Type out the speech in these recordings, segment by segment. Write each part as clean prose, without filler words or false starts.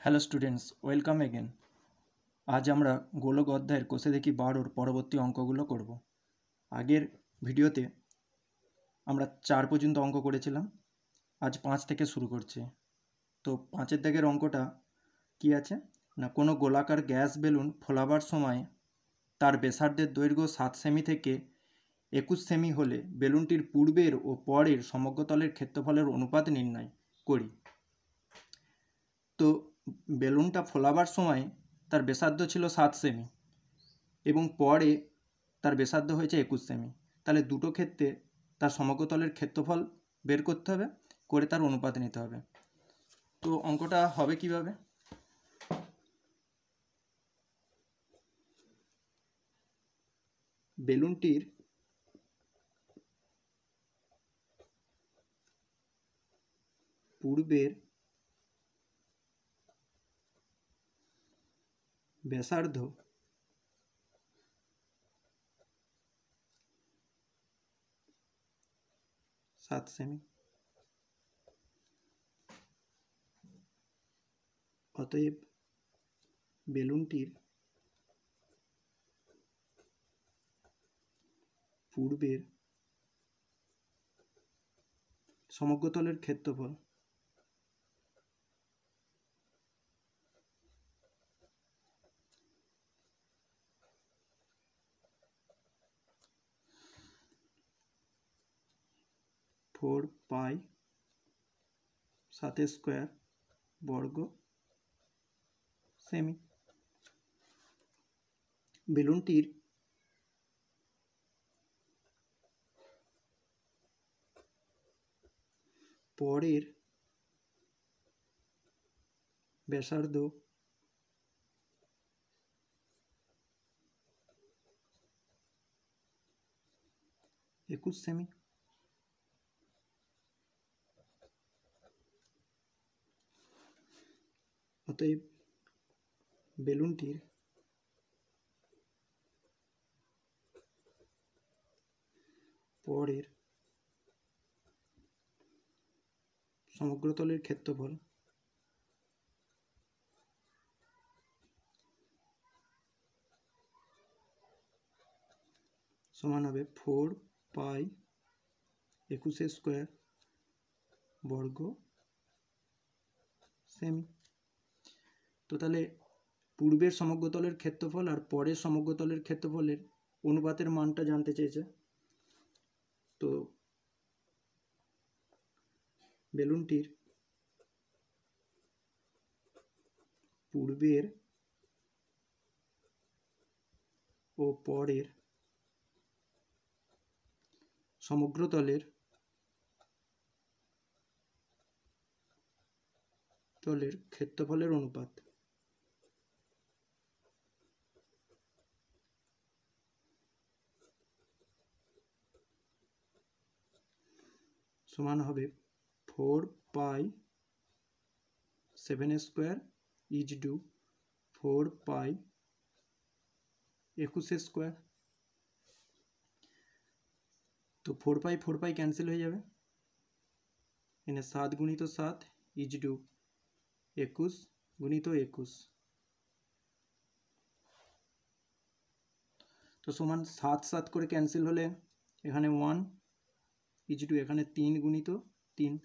Hello students, welcome again. আজ আমরা গোলক অধ্যায়ের কোষে দেখি 12 পরবর্তী অঙ্কগুলো করব। আগের ভিডিওতে আমরা 4 পর্যন্ত অঙ্ক করেছিলাম, আজ 5 থেকে শুরু করছি। তো 5-এর দাগের অঙ্কটা কি আছে না, কোনো গোলাকার গ্যাস বেলুন ফোলাবার সময় তার ব্যাসার্ধের দৈর্ঘ্য 7 সেমি থেকে 21 সেমি হলে বেলুনটির পূর্বের ও পরের সমগ্রতলের ক্ষেত্রফলের অনুপাত নির্ণয় করি। তো বেলুনটা ফোলাবার সময় তার ব্যাসার্ধ ছিল 7 সেমি এবং পরে তার ব্যাসার্ধ হয়েছে 21 সেমি। তাহলে দুটো ক্ষেত্রে তার সমগ্রতলের ক্ষেত্রফল বের করতে হবে, করে তার অনুপাত নিতে হবে। তো অঙ্কটা হবে কিভাবে? বেলুনটির পূর্বের ব্যাসার্ধ 7 সেমি, অতএব বেলুনটির পূর্বের সমগ্রতলের ক্ষেত্রফল ফোর পাই 7 স্কোয়ার বর্গ সেমি। বেলুনটির পরের ব্যাসার্ধ 21 সেমি, অতএব বেলুনটির পরের সমগ্রতলের ক্ষেত্রফল সমান হবে 4 পাই 21 স্কোয়ার বর্গ সেমি। তো তাহলে পূর্বের সমগ্রতলের ক্ষেত্রফল আর পরের সমগ্রতলের ক্ষেত্রফলের অনুপাতের মানটা জানতে চেয়েছে। তো বেলুনটির পূর্বের ও পরের সমগ্রতলের ক্ষেত্রফলের অনুপাত সমান হবে 4 pi 7 square is to 4 pi 21 square. তো 4 পাই ক্যান্সেল হয়ে যাবে, এখানে 7 গুণিত 7 ইজ টু 21 গুণিত 21, তো সমান 7 7 করে ক্যান্সেল হলে এখানে 1 ইজ টু এখানে 3 গুণিত 3,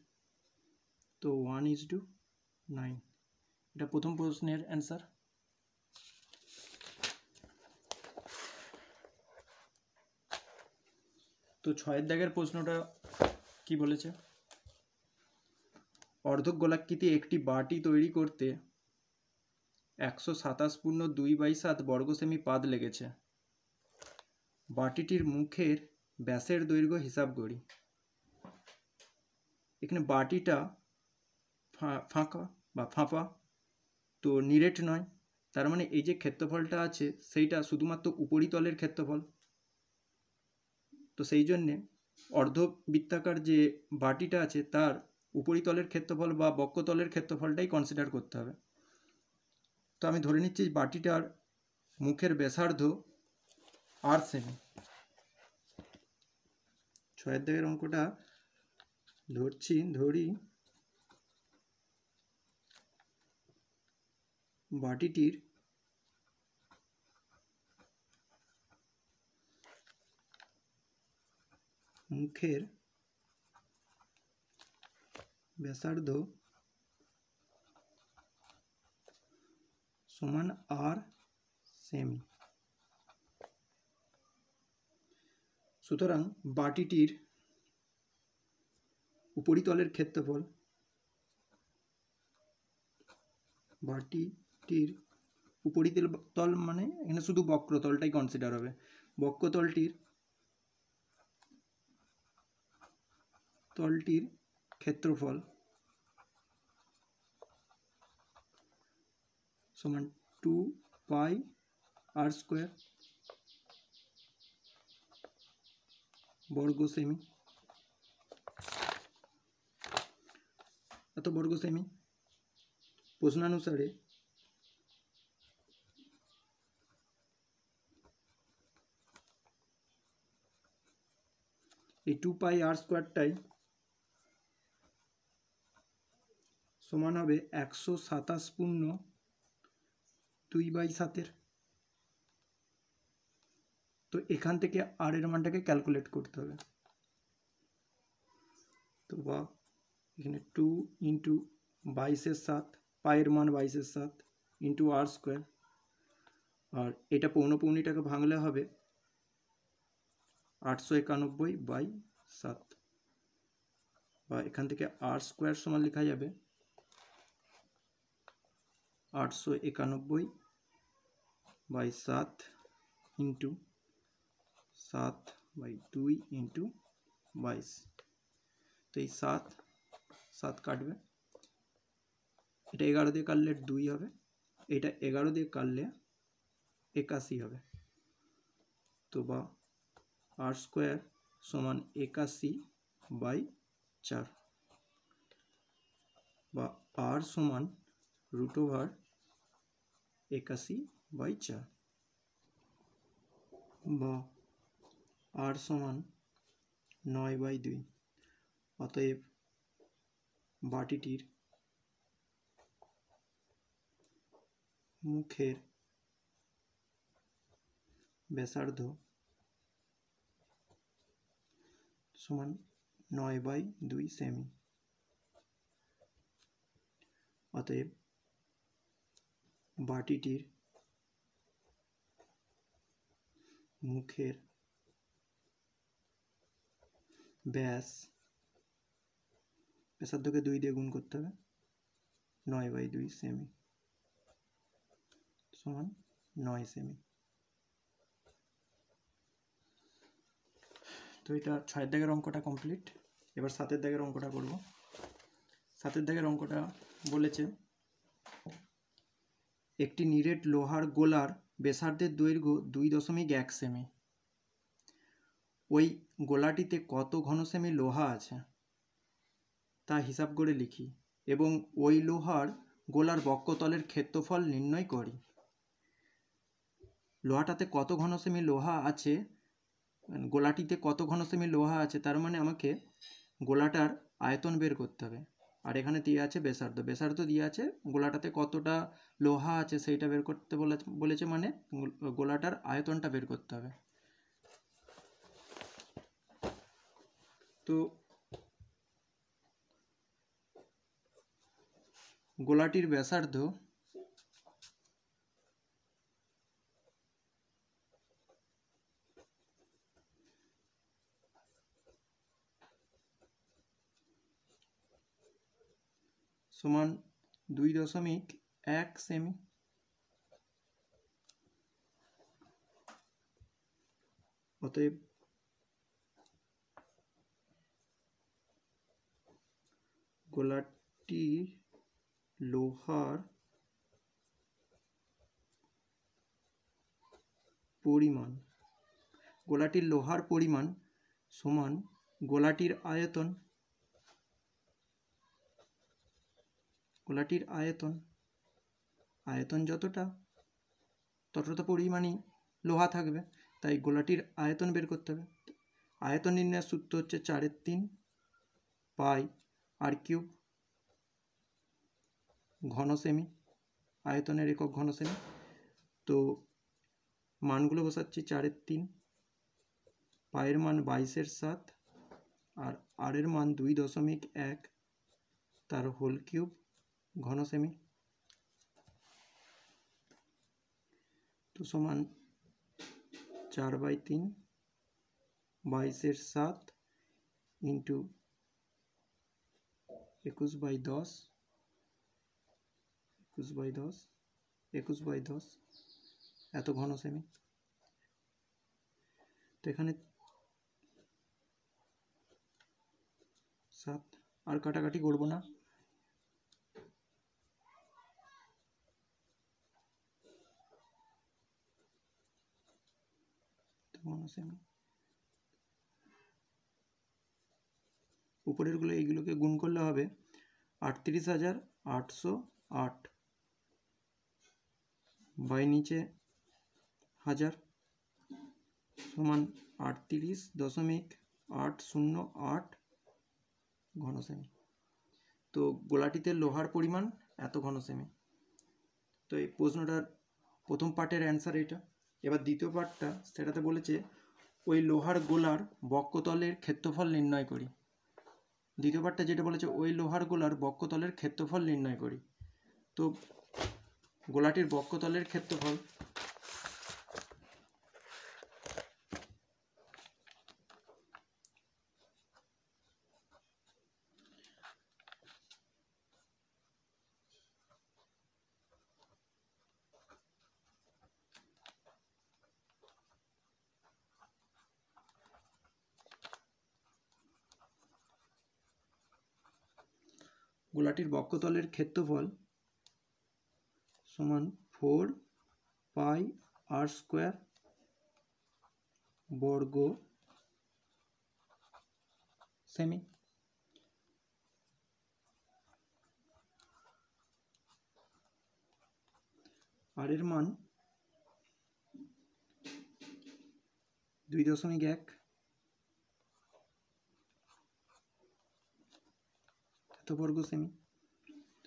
তো 1 ইজ টু 9। এটা প্রথম প্রশ্নের অ্যান্সার। তো 6-এর দাগের প্রশ্নটা কি বলেছে? অর্ধক গোলাকৃতি একটি বাটি তৈরি করতে 127.2/7 বর্গ সেমি পাদ লেগেছে। বাটিটির মুখের ব্যাসের দৈর্ঘ্য হিসাব করি। এখানে বাটিটা ফাঁকা বা ফাঁপা, তো নিরেট নয়, তার মানে এই যে ক্ষেত্রফলটা আছে সেইটা শুধুমাত্র উপরিতলের ক্ষেত্রফল। তো সেই জন্যে অর্ধবৃত্তাকার যে বাটিটা আছে তার উপরিতলের ক্ষেত্রফল বা বক্ষতলের ক্ষেত্রফলটাই কনসিডার করতে হবে। তো আমি ধরে নিচ্ছি বাটিটার মুখের ব্যাসার্ধ 8 সেমি। 6-এর দাগের অঙ্কটা ধরি বাটিটির মুখের ব্যাসার্ধ সমান আর সেমি। সুতরাং বাটিটির উপরিতলের ক্ষেত্রফল, বাটিটির উপরিতল মানে এখানে শুধু বক্রতলটাই কনসিডার হবে, বক্রতলটির ক্ষেত্রফল সমান 2 পাই r² বর্গ সেমি, এত বর্গ সেমি। প্রশ্নানুসারে এই 2 পাই r² সমান হবে 127 পূর্ণ 2/7। তো এখান থেকে আর এর মানটাকে ক্যালকুলেট করতে হবে। তো বা এখানে 2 ইন্টু 22/7, পায়ের মান 22/7 ইন্টু r², আর এটা পৌনপৌনিটাকে ভাঙলে হবে 891/7, বা এখান থেকে r² সমান লেখা যাবে 891/7 ইন্টু 7/2 ইন্টু 22। তো এই 7 কাটবে, এটা 11 দিয়ে কাটলে 2 হবে, এটা 11 দিয়ে কাটলে 81 হবে। তো বা r² সমান 81/4, বা r সমান √81/4, বা r সমান 9/2। অতএব বাটিটির মুখের ব্যাসার্ধ সমান 9/2 সেমি। অতএব বাটিটির মুখের ব্যাসার্ধকে 2 দিয়ে গুণ করতে হবে, 9/2 সেমি সমান 9 সেমি। তো এটা 6 দাগের অঙ্কটা কমপ্লিট। এবার 7 দাগের অঙ্কটা করব। 7 দাগের অঙ্কটা বলেছে একটি নিরেট লোহার গোলার ব্যাসার্ধের দৈর্ঘ্য 2.1 সেমি। ওই গোলাটিতে কত ঘন সেমি লোহা আছে তা হিসাব করে লিখি এবং ওই লোহার গোলার বক্ষতলের ক্ষেত্রফল নির্ণয় করি। লোহাটাতে কত ঘন সেমি লোহা আছে, গোলাটিতে কত ঘন সেমি লোহা আছে, তার মানে আমাকে গোলাটার আয়তন বের করতে হবে। আর এখানে দিয়ে আছে ব্যাসার্ধ দিয়ে আছে, গোলাটাতে কতটা লোহা আছে সেইটা বের করতে বলেছে, মানে গোলাটার আয়তনটা বের করতে হবে। তো গোলাটির ব্যাসার্ধ সমান 2.1 সেমি। অতএব গোলাটির লোহার পরিমাণ সমান গোলাটির আয়তন। আয়তন যতটা ততটা পরিমাণই লোহা থাকবে, তাই গোলাটির আয়তন বের করতে হবে। আয়তন নির্ণয়ের সূত্র হচ্ছে 4/3 পাই r³ ঘন সেমি, আয়তনের একক ঘন সেমি। তো মানগুলো বসাচ্ছি 4-এর 3, পায়ের মান 22-এর 7, আর আরের মান 2.1, তার হোল কিউব ঘন সেমি। তো সমান 4/3 22-এর 7 ইন্টু 21/10 21/10 এত ঘন সেমি। তো এখানে 7 আর কাটাকাটি করব না, ঘন সেমি। উপরেরগুলো এইগুলোকে গুণ করলে হবে 38,808 বাই নিচে 1000 সমান 38.808 ঘন সেমি। তো গোলাটিতে লোহার পরিমাণ এত ঘন সেমি। তো এই প্রশ্নটার প্রথম পার্টের অ্যান্সার এটা। এবার দ্বিতীয় পার্টটা, সেটাতে বলেছে ওই লোহার গোলার বক্ষতলের ক্ষেত্রফল নির্ণয় করি। দ্বিতীয় পার্টটা যেটা বলেছে ওই লোহার গোলার বক্ষতলের ক্ষেত্রফল নির্ণয় করি। তো গোলাটির বক্ষতলের ক্ষেত্রফল গোলাটির বক্ষতলের ক্ষেত্রফল সমান 4πr² বর্গ সেমি। আর এর মান 2.1 এত বর্গ সেমি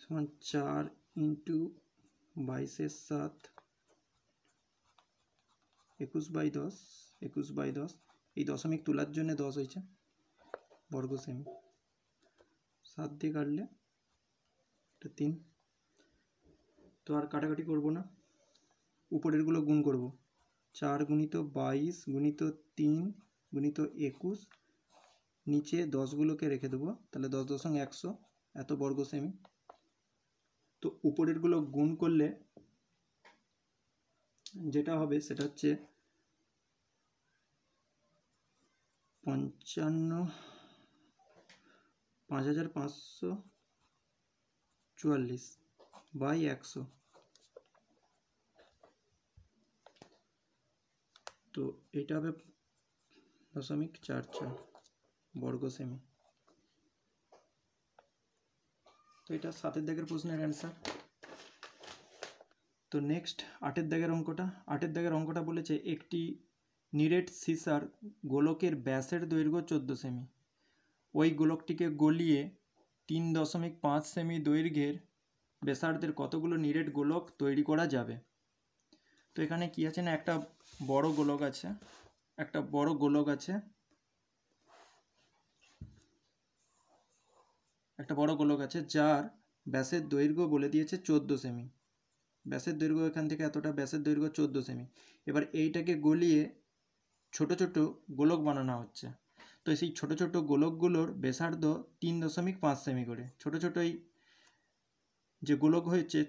সমান 4 ইন্টু 22-এর 7 21/10 এই দশমিক তোলার জন্য 10 হয়েছে বর্গ সেমি। 7 দিয়ে কাটলে এটা 3। তো আর কাটাকাটি করব না, উপরেরগুলো গুণ করব। 4 গুণিত 22 গুণিত 3 গুণিত 21, নিচে 10গুলোকে রেখে দেবো, তাহলে 10.100 এত বর্গ সেমি। তো উপরেরগুলো গুণ করলে যেটা হবে সেটা হচ্ছে 5544 বাই 100। তো এটা হবে 0.44 বর্গ সেমি। তো এটা 7-এর দাগের প্রশ্নের অ্যান্সার। তো নেক্সট 8-এর দাগের অঙ্কটা। 8-এর দাগের অঙ্কটা বলেছে একটি নিরেট সিসার গোলকের ব্যাসের দৈর্ঘ্য 14 সেমি, ওই গোলকটিকে গলিয়ে 3.5 সেমি দৈর্ঘ্যের ব্যাসার্ধের কতগুলো নিরেট গোলক তৈরি করা যাবে। তো এখানে কি আছে না, একটা বড় গোলক আছে, যার ব্যাসের দৈর্ঘ্য বলে দিয়েছে 14 সেমি। ব্যাসের দৈর্ঘ্য এখান থেকে এতটা, ব্যাসের দৈর্ঘ্য 14 সেমি। এবার এইটাকে গলিয়ে ছোট ছোট গোলক বানানো হচ্ছে। তো সেই ছোট ছোট গোলকগুলোর ব্যাসার্ধ 3.5 সেমি করে। ছোট ছোট এই যে গোলক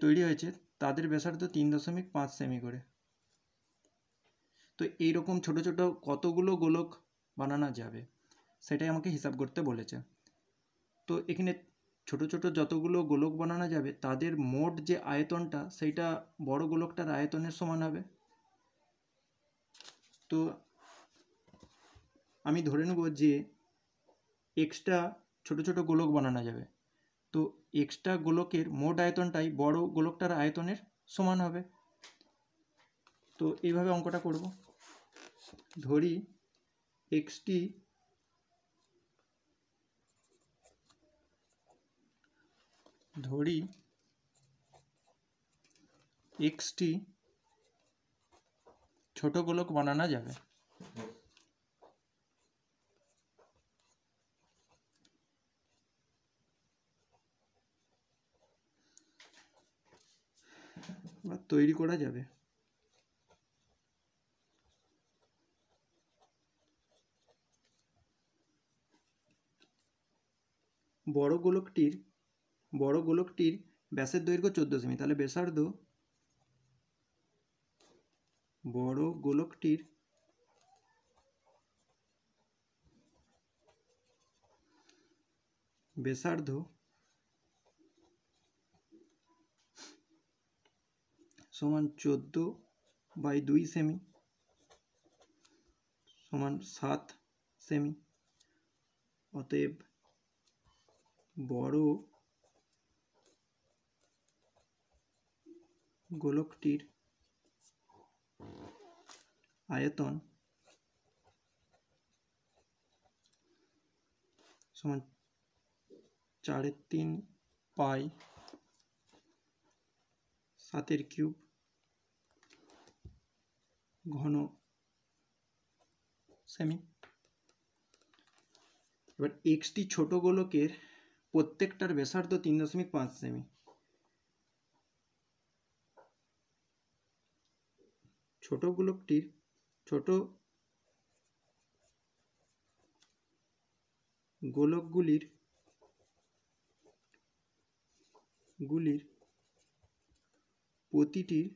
তৈরি হয়েছে তাদের ব্যাসার্ধ 3.5 সেমি করে। তো এইরকম ছোট ছোট কতগুলো গোলক বানানো যাবে সেটাই আমাকে হিসাব করতে বলেছে। তো এখানে ছোট ছোট যতগুলো গোলক বানানো যাবে তাদের মোট যে আয়তনটা সেইটা বড় গোলকটার আয়তনের সমান হবে। তো আমি ধরে নেব যে এক্সট্রা ছোট ছোট গোলক বানানো যাবে, তো এক্সট্রা গোলকের মোট আয়তনটাই বড় গোলকটার আয়তনের সমান হবে। তো এইভাবে অঙ্কটা করব। ধরি এক্সটি এক্সটি ছোট গোলক বানানো যাবে। বা তৈরি করা যাবে। বড় গোলকটির ব্যাসের দৈর্ঘ্য 14 সেমি, তাহলে ব্যাসার্ধ বড় গোলকটির ব্যাসার্ধ সমান 14/2 সেমি সমান 7 সেমি। অতএব বড় গোলকটির আয়তন সমান 4/3 পাই 7³ ঘন সেমি। এবার এক্সটি ছোট গোলকের প্রত্যেকটার ব্যাসার্ধ 3.5 সেমি। ছোট গোলকগুলির প্রতিটির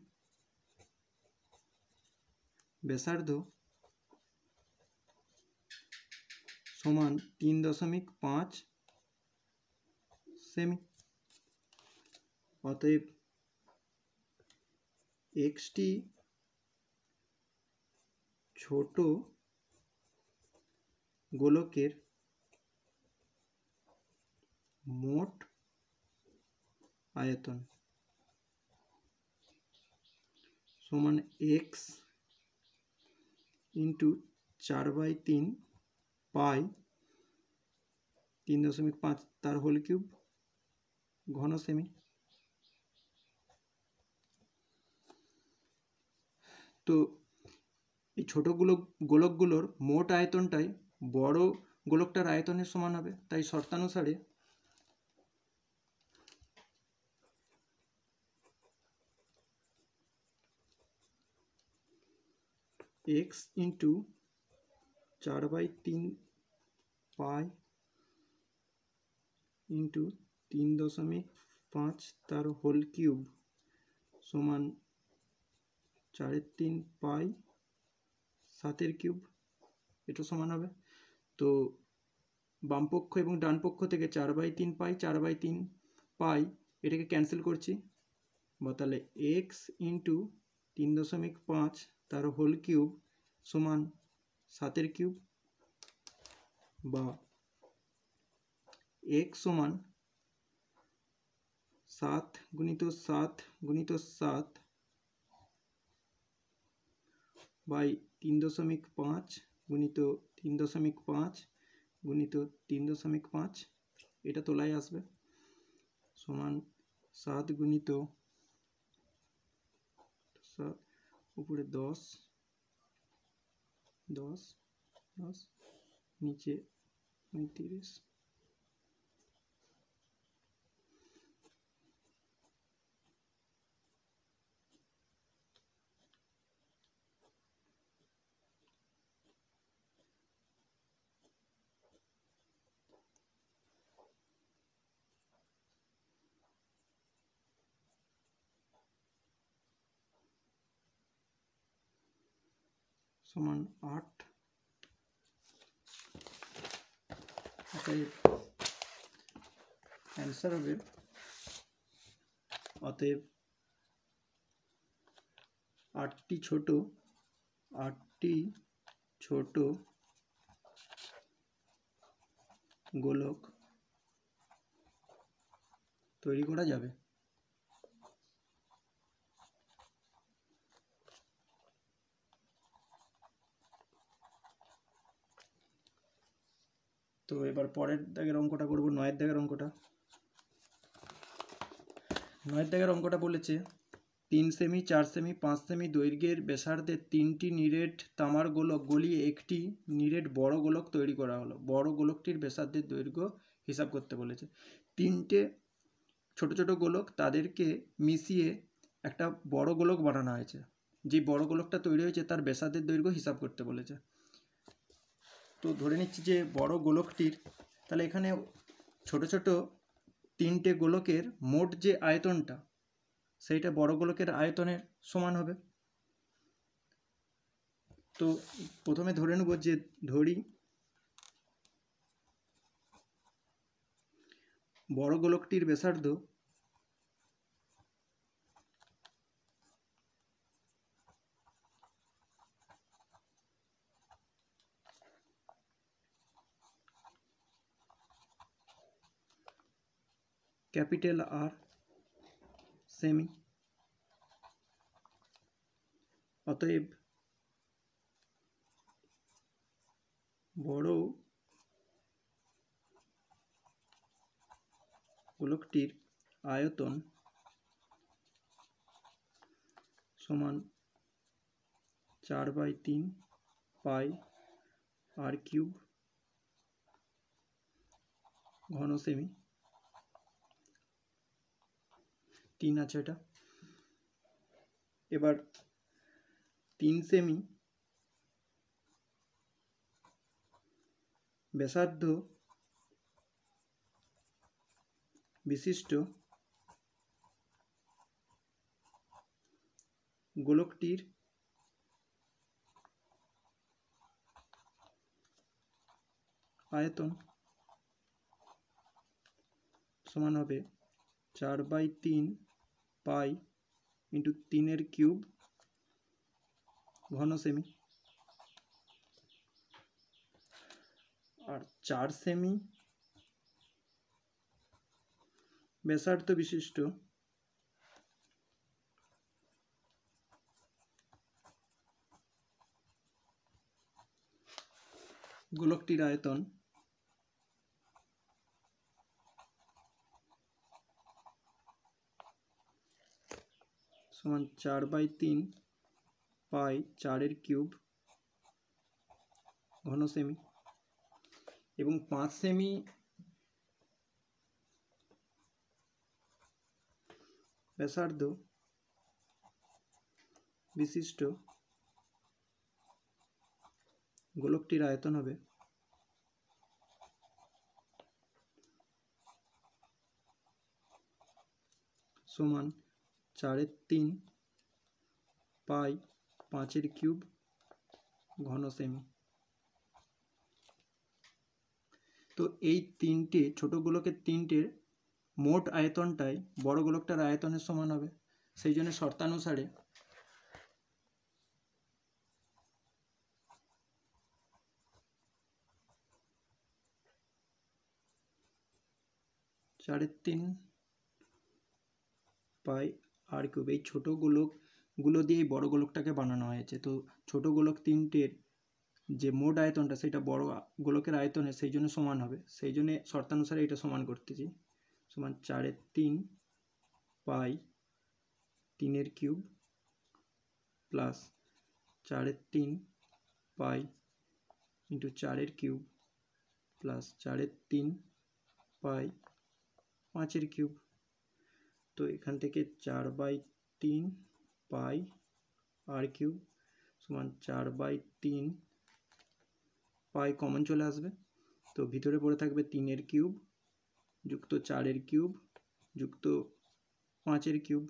ব্যাসার্ধ সমান 3.5 সেমি। অতএব এক্সটি ছোট গোলকের মোট আয়তন সমান x ইন্টু 4/3 পাই 3.5 তার হোল কিউব ঘন সেমি। তো এই ছোট গোলকগুলোর মোট আয়তনটাই বড় গোলকটার আয়তনের সমান হবে, তাই শর্তানুসারে x ইন্টু 4/3 পাই ইন্টু 3.5 তার হোল কিউব সমান 4/3 পাই 7³ এটা সমান হবে। তো বাম পক্ষ এবং ডান পক্ষ থেকে 4/3 পাই 4/3 পাই এটাকে ক্যান্সেল করছি, বা তাহলে x ইন্টু 3.5 তার হোল কিউব সমান 7³ বা x সমান 7 গুণিত 7 গুণিত 7 বাই 3.5 গুণিত 3.5 গুণিত 3.5 এটা তোলায় আসবে সমান 7 গুণিত 7 উপরে 10 10 10 নিচে 35 সমান 8। অ্যান্সার হবে অতএব 8টি ছোট গোলক তৈরি করা যাবে। তো এবার পরের দাগের অঙ্কটা করব, 9 দাগের অঙ্কটা। 9 দাগের অঙ্কটা বলেছে 3 সেমি, 4 সেমি, 5 সেমি দৈর্ঘ্যের ব্যাসার্ধের 3টি নিরেট তামার গোলক গলিয়ে একটি নিরেট বড় গোলক তৈরি করা হলো। বড় গোলকটির ব্যাসার্ধের দৈর্ঘ্য হিসাব করতে বলেছে। 3টে ছোট ছোট গোলক তাদেরকে মিশিয়ে একটা বড় গোলক বানানো হয়েছে। যে বড় গোলকটা তৈরি হয়েছে তার ব্যাসার্ধের দৈর্ঘ্য হিসাব করতে বলেছে। তো ধরে নিচ্ছি যে বড় গোলকটির, তাহলে এখানে ছোট ছোট 3টে গোলকের মোট যে আয়তনটা সেইটা বড় গোলকের আয়তনের সমান হবে। তো প্রথমে ধরে নেব যে ধরি বড় গোলকটির ব্যাসার্ধ ক্যাপিটাল আর সেমি, অতএব বড় গোলকটির আয়তন সমান 4/3 পাই আর কিউব ঘন সেমি। 3 আছে এটা। এবার 3 সেমি ব্যাসার্ধ বিশিষ্ট গোলকটির আয়তন সমান হবে 4/3 পাই ইন্টু 3 কিউব ঘন সেমি। আর 4 সেমি ব্যাসার্ধ বিশিষ্ট গোলকটির আয়তন সমান 4/3 পাই 4 কিউব ঘন সেমি। এবং 5 সেমি ব্যাসার্ধ বিশিষ্ট গোলকটির আয়তন হবে সমান 4/3 পাই 5 কিউব ঘন সেমি। তো এই তিনটে ছোট গোলকের তিনটের মোট আয়তনটাই বড় গোলকটার আয়তনের সমান হবে। সেই জন্য শর্তানুসারে সাড়ে 3 পাই আর কিউব, এই ছোট গোলকগুলো দিয়েই বড় গোলকটাকে বানানো হয়েছে। তো ছোট গোলক তিনটের যে মোট আয়তনটা সেটা বড় গোলকের আয়তনের সেই জন্য সমান হবে। সেই জন্য শর্তানুসারে এটা সমান করতেছি। সমান 4/3 পাই 3 cube plus 4/3 pi into 4 cube plus 4/3 পাই 5 কিউব। তো এখান থেকে 4/3 পাই আর কিউব সমান 4/3 পাই কমন চলে আসবে। তো ভিতরে পড়ে থাকবে 3 কিউব যুক্ত 4 কিউব যুক্ত 5 কিউব।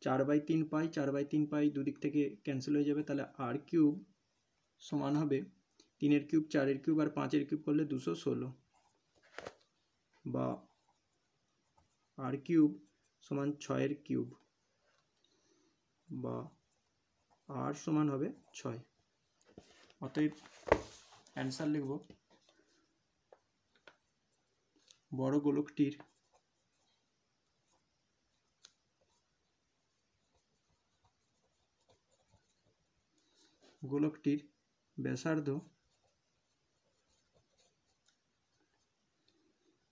4/3 পাই 4/3 পাই দুদিক থেকে ক্যান্সেল হয়ে যাবে, তাহলে আর কিউব সমান হবে 3 কিউব 4 কিউব আর 5 কিউব করলে 216, বা আর কিউব সমান 6 কিউব, বা আর সমান হবে 6। অতএব অ্যান্সার লিখব বড় গোলকটির ব্যাসার্ধ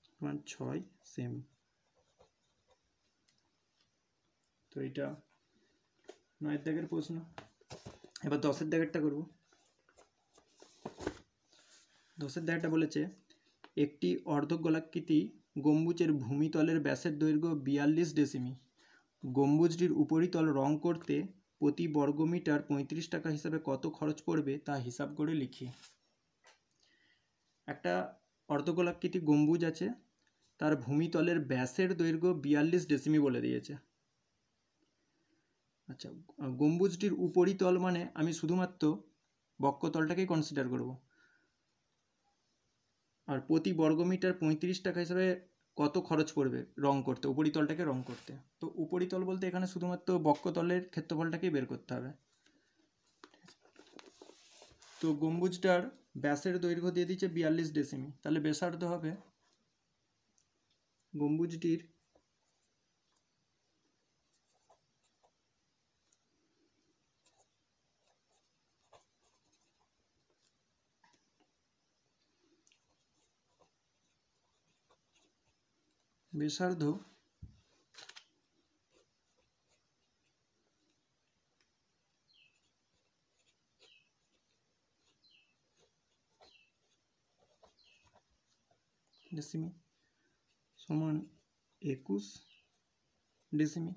সমান 6 সেমি। তো এটা 9 দাগের প্রশ্ন। এবার 10 দাগেরটা করব। 10 দাগেরটা বলেছে একটি অর্ধগোলাকৃতি গম্বুজের ভূমিতলের ব্যাসের দৈর্ঘ্য 42 ডেসিমি। গম্বুজটির উপরিতল রং করতে প্রতি বর্গমিটার 35 টাকা হিসাবে কত খরচ পড়বে তা হিসাব করে লিখি। একটা অর্ধগোলাকৃতি গম্বুজ আছে, তার ভূমিতলের ব্যাসের দৈর্ঘ্য 42 ডেসিমি বলে দিয়েছে। আচ্ছা, গম্বুজটির উপরিতল মানে আমি শুধুমাত্র বক্ষতলটাকেই কনসিডার করব। আর প্রতি বর্গমিটার 35 টাকা হিসাবে কত খরচ পড়বে রং করতে, উপরিতলটাকে রং করতে। তো উপরিতল বলতে এখানে শুধুমাত্র বক্ষতলের ক্ষেত্রফলটাকেই বের করতে হবে। তো গম্বুজটার ব্যাসের দৈর্ঘ্য দিয়ে দিচ্ছে 42 ডেসিমি, তাহলে ব্যাসার্ধ হবে গম্বুজটির ব্যাসার্ধ ডেসিমি সমান 21 ডেসিমি।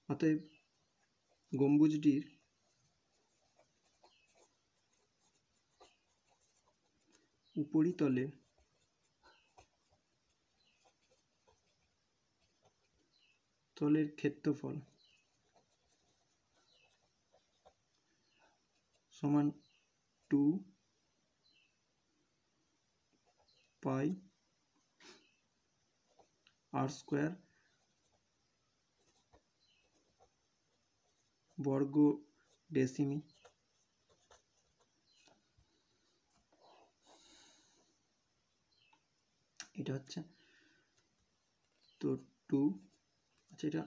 অতএব গম্বুজটির উপরিতলে তলের ক্ষেত্রফল সমান 2 পাই আর স্কোয়ার বর্গ ডেসিমি। এটা হচ্ছে তো 2। আচ্ছা, এটা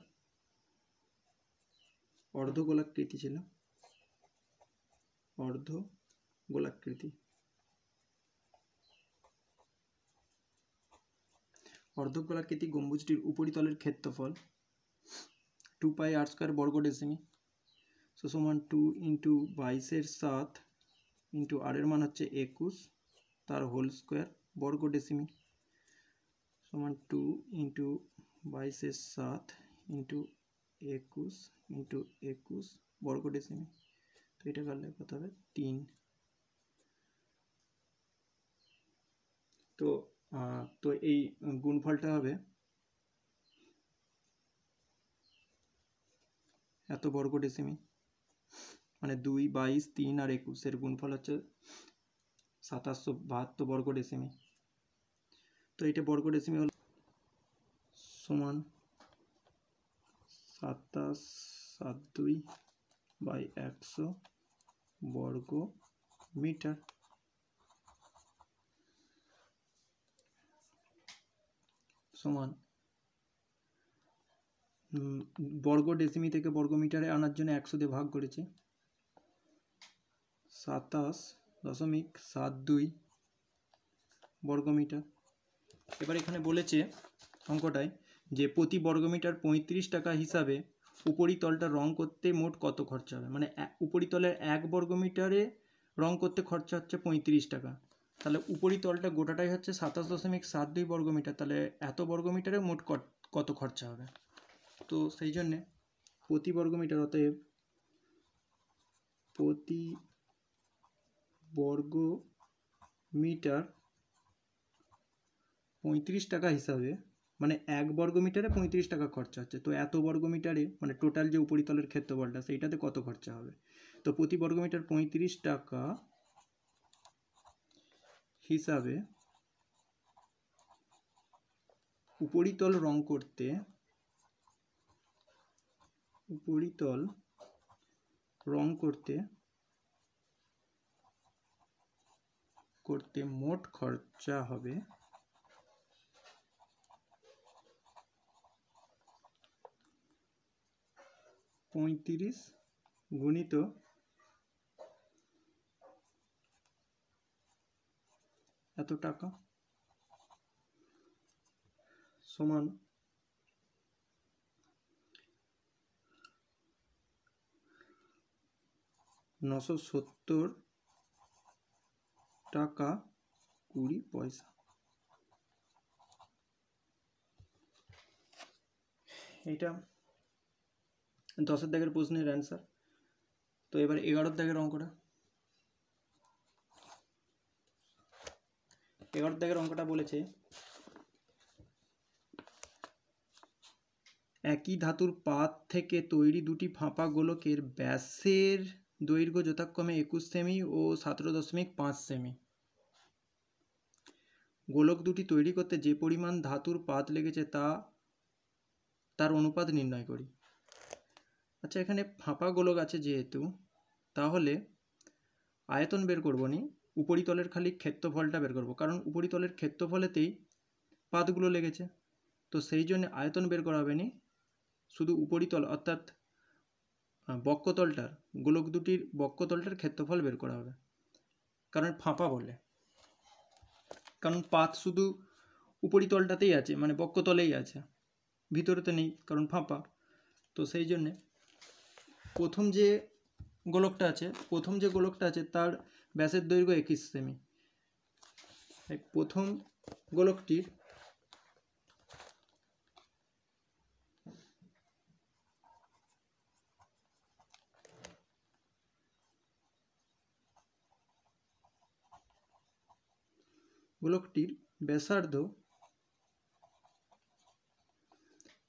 অর্ধগোলাকৃতি ছিল, অর্ধগোলাকৃতি। অর্ধগোলাকৃতি গম্বুজটির উপরিতলের ক্ষেত্রফল 2 পাই আর স্কোয়ার বর্গ ডেসিমি, সমান 2 ইন্টু 22/7 ইন্টু আর এর মান হচ্ছে 21 তার হোল স্কোয়ার বর্গ ডেসিমি, সমান 2 ইন্টু 22/7 ইন্টু 21 ইন্টু 21 বর্গ ডেসিমি। তো এটা করলে কত হবে 3। তো এই গুণফলটা হবে এত বর্গ ডেসিমি, মানে 2, 22, 3 আর 21 এর গুণফল হচ্ছে 2772 বর্গ ডেসিমি। তো এটা বর্গ ডেসিমি হল সমান 2772/100 বর্গ মিটার। সমান বর্গ ডেসিমি থেকে বর্গ মিটারে আনার জন্য 100 দিয়ে ভাগ করেছি, 27.72 বর্গ মিটার। এবার এখানে বলেছে অঙ্কটায় যে প্রতি বর্গমিটার 35 টাকা হিসাবে উপরিতলটা রং করতে মোট কত খরচা হবে, মানে উপরিতলের 1 বর্গমিটারে রং করতে খরচা হচ্ছে 35 টাকা। তাহলে উপরিতলটা গোটাটাই হচ্ছে 27.72 বর্গমিটার, তাহলে এত বর্গমিটারে মোট কত খরচা হবে। তো সেই জন্যে প্রতি বর্গমিটার, অতএব প্রতি বর্গ মিটার 35 টাকা হিসাবে, মানে 1 বর্গ মিটারে 35 টাকা খরচা হচ্ছে। তো এত বর্গ মিটারে মানে টোটাল যে উপরিতলের ক্ষেত্রফলটা সেইটাতে কত খরচা হবে। তো প্রতি বর্গ মিটার 35 টাকা হিসাবে উপরিতল রং করতে মোট খরচা হবে 35 গুণিত এত টাকা সমান 970 টাকা 20 পয়সা। এটা 10-এর দাগের প্রশ্নের অ্যান্সার। তো এবার 11-এর দাগের অঙ্কটা। 11-এর দাগের অঙ্কটা বলেছে একই ধাতুর পাত থেকে তৈরি দুটি ফাঁপা গোলকের ব্যাসের দৈর্ঘ্য যথাক্রমে 21 সেমি ও 17.5 সেমি। গোলক দুটি তৈরি করতে যে পরিমাণ ধাতুর পাত লেগেছে তার অনুপাত নির্ণয় করি। আচ্ছা, এখানে ফাঁপা গোলক আছে যেহেতু, তাহলে আয়তন বের করবো নি, উপরিতলের খালি ক্ষেত্রফলটা বের করব, কারণ উপরিতলের ক্ষেত্রফলেতেই পাতগুলো লেগেছে। তো সেই জন্য আয়তন বের করা হবে নি, শুধু উপরিতল অর্থাৎ বক্ষতলটার, গোলক দুটির বক্ষতলটার ক্ষেত্রফল বের করা হবে, কারণ ফাঁপা বলে, কারণ পাত শুধু উপরিতলটাতেই আছে, মানে বক্ষতলেই আছে, ভিতরেতে নেই, কারণ ফাঁপা। তো সেই জন্যে প্রথম যে গোলকটা আছে তার ব্যাসের দৈর্ঘ্য 21 সেমি। প্রথম গোলকটির ব্যাসার্ধ,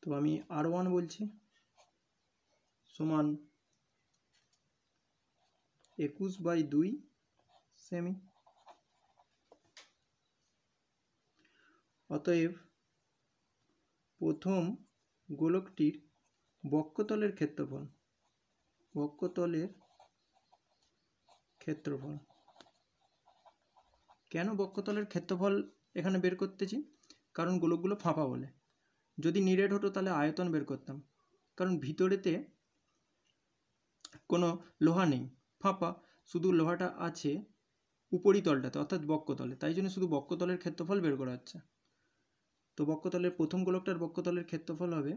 তো আমি R1 বলছি, সমান 21/2 সেমি। অতএব প্রথম গোলকটির বক্ষতলের ক্ষেত্রফল কেন বক্ষতলের ক্ষেত্রফল এখানে বের করতেছি? কারণ গোলকগুলো ফাঁপা বলে। যদি নিরেট হতো তাহলে আয়তন বের করতাম, কারণ ভিতরেতে কোনো লোহা নেই, ফাঁপা, শুধু লোহাটা আছে উপরিতলটাতে অর্থাৎ বক্ষতলে, তাই জন্য শুধু বক্ষতলের ক্ষেত্রফল বের করা হচ্ছে। তো বক্ষতলের প্রথম গোলকটার বক্ষতলের ক্ষেত্রফল হবে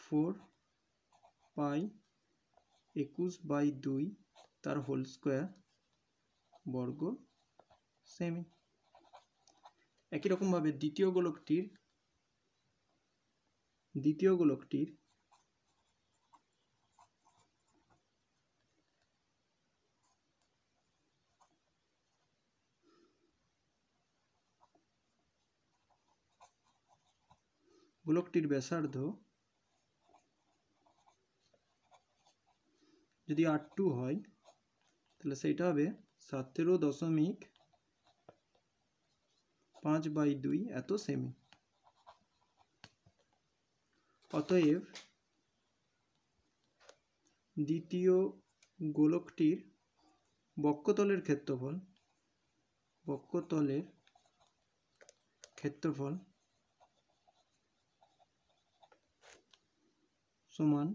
4π21/2 তার হোল স্কোয়ার বর্গ সেমি। একই রকমভাবে দ্বিতীয় গোলকটির ব্যাসার্ধ যদি R2 হয় তাহলে সেইটা হবে 17.5/2 এত সেমি। অতএব দ্বিতীয় গোলকটির বক্ষতলের ক্ষেত্রফল সমান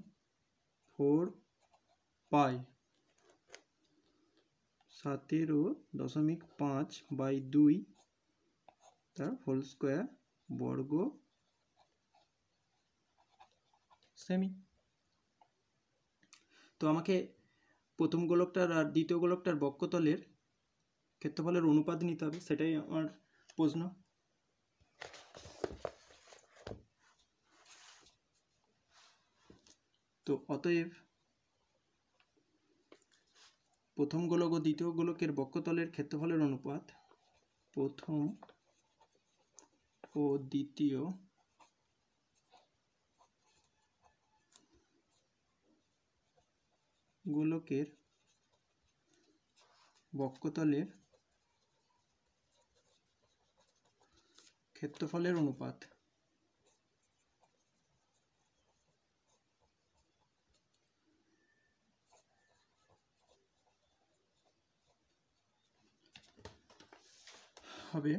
4π 17.5/2 তার হোল স্কোয়ার বর্গ সেমি। তো আমাকে প্রথম গোলকটার আর দ্বিতীয় গোলকটার বক্ষতলের ক্ষেত্রফলের অনুপাত নিতে হবে, সেটাই আমার প্রশ্ন। তো অতএব প্রথম গোলক ও দ্বিতীয় গোলকের বক্ষতলের ক্ষেত্রফলের অনুপাত প্রথম ও দ্বিতীয় গোলকের বক্ষতলের ক্ষেত্রফলের অনুপাত হবে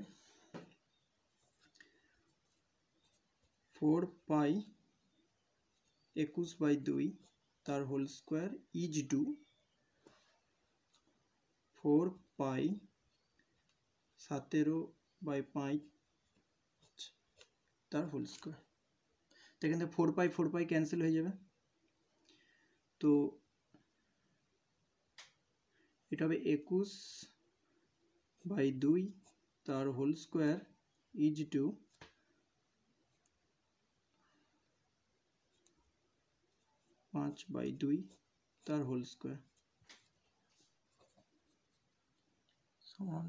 4π21/2 তার whole square is to 4π by 5 তার হোল স্কোয়ার। তো এখান থেকে 4 পাই ক্যান্সেল হয়ে যাবে। তো এটা হবে 21/2 তার হোল স্কোয়ার ইজ টু 5/2 তার হোল স্কোয়ার সমান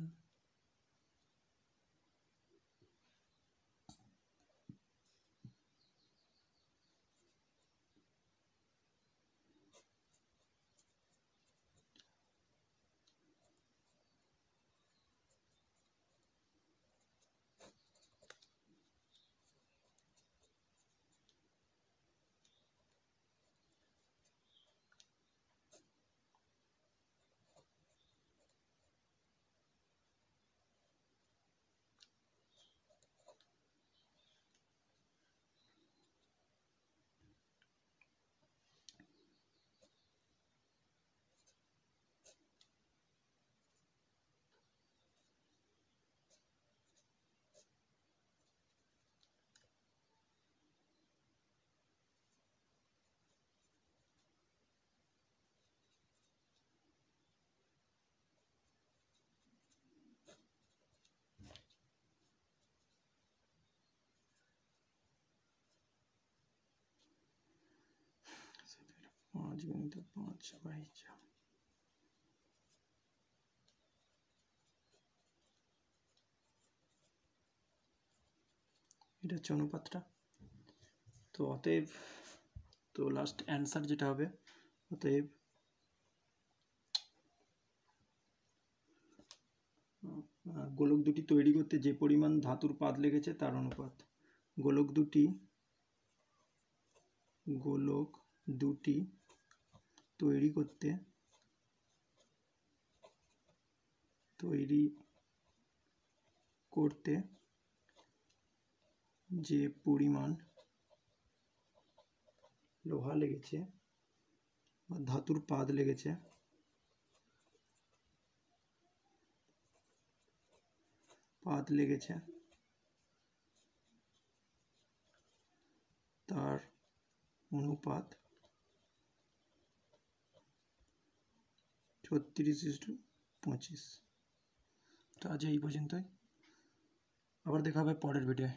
पाँच गुणित 5/4 এটা হচ্ছে অনুপাতটা। তো অতএব তো লাস্ট অ্যান্সার যেটা হবে, অতএব গোলক দুটি তৈরি করতে যে পরিমাণ ধাতুর পাত লেগেছে তার অনুপাত। গোলক দুটি তৈরি করতে যে পরিমাণ লোহা লেগেছে বা ধাতুর পাত লেগেছে তার অনুপাত 36:25। তো আজ এই পর্যন্তই, আবার দেখা হবে পরের ভিডিওয়।